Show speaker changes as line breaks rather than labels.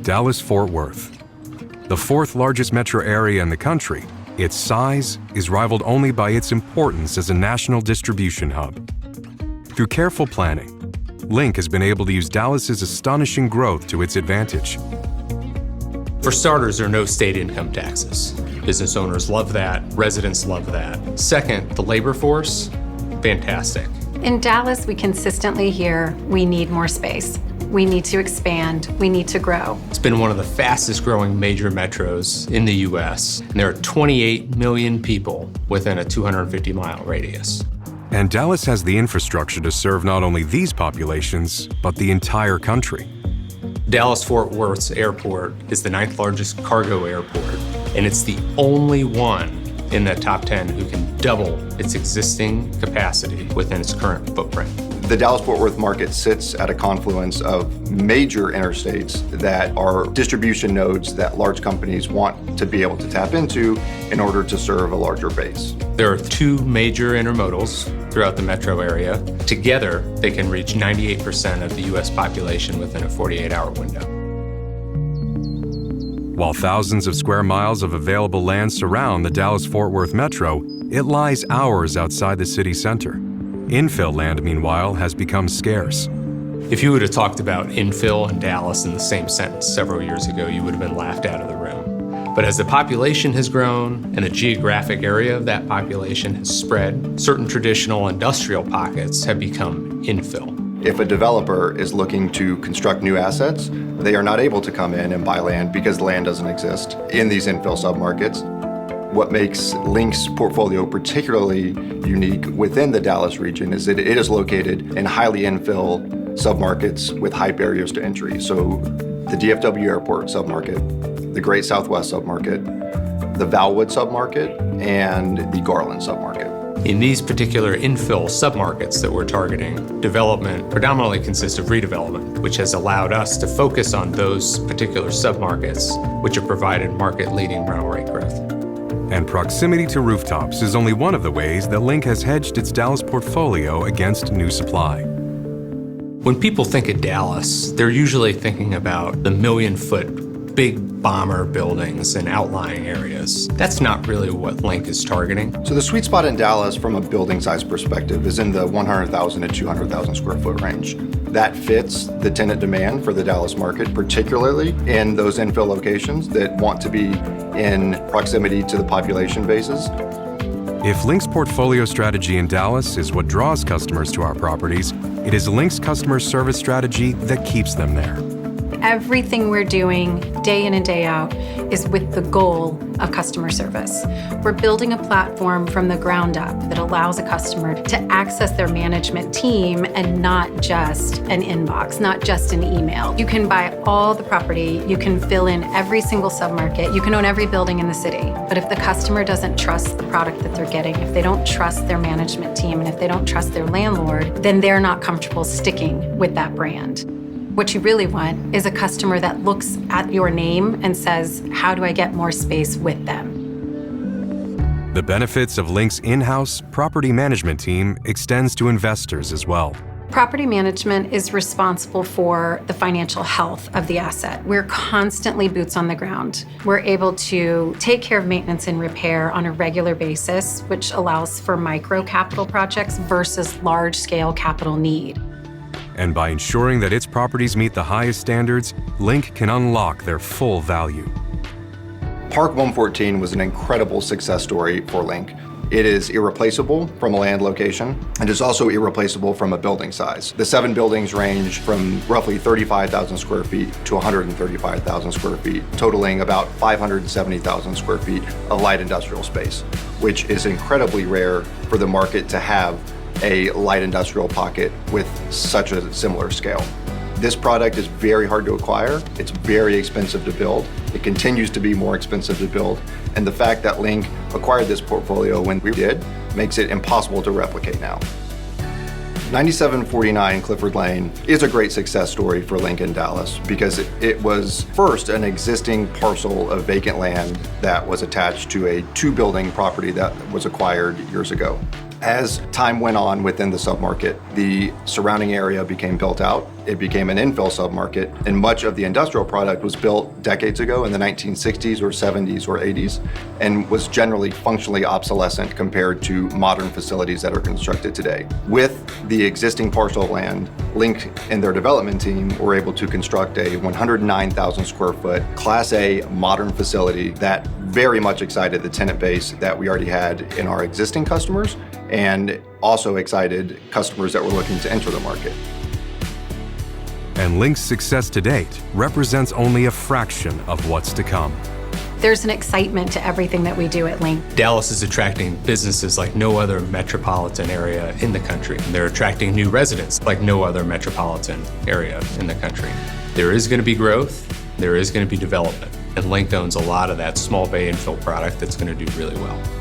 Dallas-Fort Worth. The fourth largest metro area in the country, its size is rivaled only by its importance as a national distribution hub. Through careful planning, Link has been able to use Dallas's astonishing growth to its advantage.
For starters, there are no state income taxes. Business owners love that, residents love that. Second, the labor force, fantastic.
In Dallas, we consistently hear we need more space. We need to expand, we need to grow.
It's been one of the fastest growing major metros in the US, and there are 28 million people within a 250-mile radius.
And Dallas has the infrastructure to serve not only these populations, but the entire country.
Dallas-Fort Worth's airport is the 9th largest cargo airport, and it's the only one in that top 10 who can double its existing capacity within its current footprint.
The Dallas-Fort Worth market sits at a confluence of major interstates that are distribution nodes that large companies want to be able to tap into in order to serve a larger base.
There are 2 major intermodals throughout the metro area. Together, they can reach 98% of the US population within a 48-hour window.
While thousands of square miles of available land surround the Dallas-Fort Worth metro, it lies hours outside the city center. Infill land, meanwhile, has become scarce.
If you would have talked about infill and Dallas in the same sentence several years ago, you would have been laughed out of the room. But as the population has grown and the geographic area of that population has spread, certain traditional industrial pockets have become infill.
If a developer is looking to construct new assets, they are not able to come in and buy land because the land doesn't exist in these infill submarkets. What makes Link's portfolio particularly unique within the Dallas region is that it is located in highly infill submarkets with high barriers to entry. So the DFW Airport submarket, the Great Southwest submarket, the Valwood submarket, and the Garland submarket.
In these particular infill submarkets that we're targeting, development predominantly consists of redevelopment, which has allowed us to focus on those particular submarkets, which have provided market-leading rental rate growth.
And proximity to rooftops is only one of the ways that Link has hedged its Dallas portfolio against new supply.
When people think of Dallas, they're usually thinking about the million-foot big bomber buildings and outlying areas. That's not really what Link is targeting.
So the sweet spot in Dallas from a building size perspective is in the 100,000 to 200,000 square foot range. That fits the tenant demand for the Dallas market, particularly in those infill locations that want to be in proximity to the population bases.
If Link's portfolio strategy in Dallas is what draws customers to our properties, it is Link's customer service strategy that keeps them there.
Everything we're doing day in and day out is with the goal of customer service. We're building a platform from the ground up that allows a customer to access their management team and not just an inbox, not just an email. You can buy all the property, you can fill in every single submarket, you can own every building in the city. But if the customer doesn't trust the product that they're getting, if they don't trust their management team, and if they don't trust their landlord, then they're not comfortable sticking with that brand. What you really want is a customer that looks at your name and says, how do I get more space with them?
The benefits of Link's in-house property management team extends to investors as well.
Property management is responsible for the financial health of the asset. We're constantly boots on the ground. We're able to take care of maintenance and repair on a regular basis, which allows for micro capital projects versus large-scale capital need.
And by ensuring that its properties meet the highest standards, Link can unlock their full value.
Parc 114 was an incredible success story for Link. It is irreplaceable from a land location, and is also irreplaceable from a building size. The 7 buildings range from roughly 35,000 square feet to 135,000 square feet, totaling about 570,000 square feet of light industrial space, which is incredibly rare for the market to have a light industrial pocket with such a similar scale. This product is very hard to acquire. It's very expensive to build. It continues to be more expensive to build. And the fact that Link acquired this portfolio when we did makes it impossible to replicate now. 9749 Clifford Lane is a great success story for Link in Dallas because it was first an existing parcel of vacant land that was attached to a 2-building property that was acquired years ago. As time went on within the submarket, the surrounding area became built out. It became an infill submarket, and much of the industrial product was built decades ago in the 1960s or 70s or 80s, and was generally functionally obsolescent compared to modern facilities that are constructed today. With the existing parcel of land, Link and their development team were able to construct a 109,000 square foot Class A modern facility that very much excited the tenant base that we already had in our existing customers, and also excited customers that were looking to enter the market.
And Link's success to date represents only a fraction of what's to come.
There's an excitement to everything that we do at Link.
Dallas is attracting businesses like no other metropolitan area in the country. They're attracting new residents like no other metropolitan area in the country. There is going to be growth, there is going to be development, and Link owns a lot of that small bay infill product that's going to do really well.